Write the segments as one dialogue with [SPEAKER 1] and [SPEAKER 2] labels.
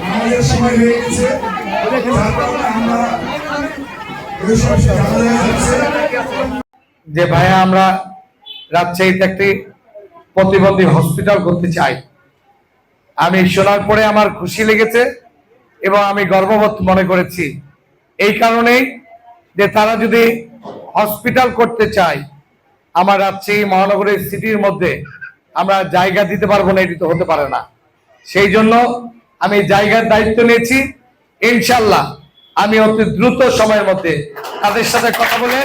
[SPEAKER 1] আমাদের সময় হয়ে গেছে,
[SPEAKER 2] যে ভাইয়া আমরা রাজশাহীতে একটি প্রতিবন্ধী হসপিটাল করতে চাই। আমি শোনার পরে আমার খুশি লেগেছে এবং আমি গর্ববোধ মনে করেছি এই কারণেই যে তারা যদি হসপিটাল করতে চায়, আমার রাজশাহী মহানগরীর সিটির মধ্যে আমরা জায়গা দিতে পারবো না, এটি তো হতে পারে না। সেই জন্য আমি জায়গার দায়িত্ব নিয়েছি। ইনশাল্লাহ আমি অতি দ্রুত সময়ের মধ্যে তাদের সাথে কথা বলে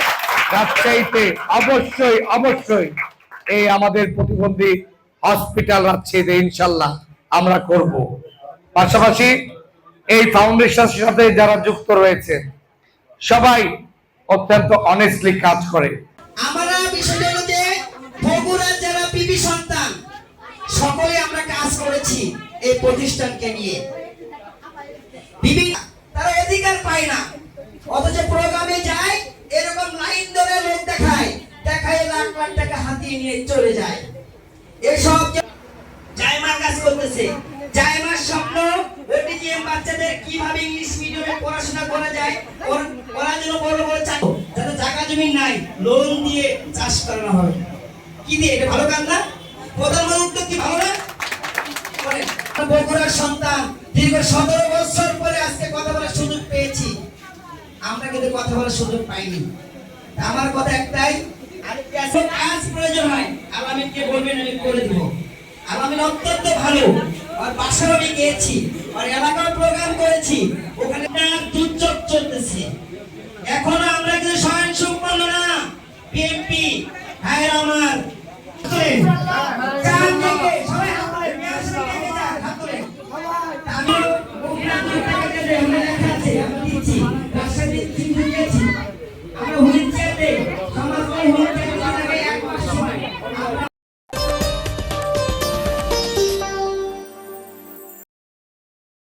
[SPEAKER 2] রাজশাহীতে অবশ্যই অবশ্যই এই আমাদের প্রতিবন্ধী হসপিটাল রাজশাহীতে ইনশাল্লাহ আমরা করব। পাশাপাশি এই ফাউন্ডেশনের সাথে যারা যুক্ত রয়েছে সবাই অত্যন্ত অনেস্টলি কাজ করে।
[SPEAKER 3] আমরা বিষয়টা হলো যে বগুড়ার যারা পিপি সন্তান সকলে আমরা কাজ করেছি এই প্রতিষ্ঠানকে নিয়ে। তারা অধিকার পায় না, অথচ প্রোগ্রামে যায় এরকম লাইন ধরে লোক দেখায় লাখ লাখ টাকা হাতিয়ে নিয়ে চলে যায়। এসব জায়মার কাজ করতেছে, জায়মার স্বপ্ন ওটিজিএম বাচ্চাদের কিভাবে ইংলিশ মিডিয়ামে পড়াশোনা করা যায়, ওরা যেন বড় বড় যাতে জায়গা জমি নাই লোন দিয়ে চাষ করানো হবে। কি দিয়ে? এটা ভালো কাজ না? প্রধানমন্ত্রী উদ্যোগ কি ভালো না? বগুড়ার সন্তান দীর্ঘ 17 বছর পরে আজকে কথা বলার সুযোগ পেয়েছি। আমরা কিন্তু কথা বলার সুযোগ পাইনি। আমার কথা একটাই, কাজ প্রয়োজন হয় আলামিনকে বলবেন, আমি করে দিব। আলামিন অত্যন্ত ভালো, আর বাসায় আমি গিয়েছি, আর এলাকার প্রোগ্রাম করেছি, ওখানে দুর্যোগ চলতেছে। এখনো আমরা কিন্তু স্বয়ং সম্পন্ন না। বিএনপি ভাইয়ের আমার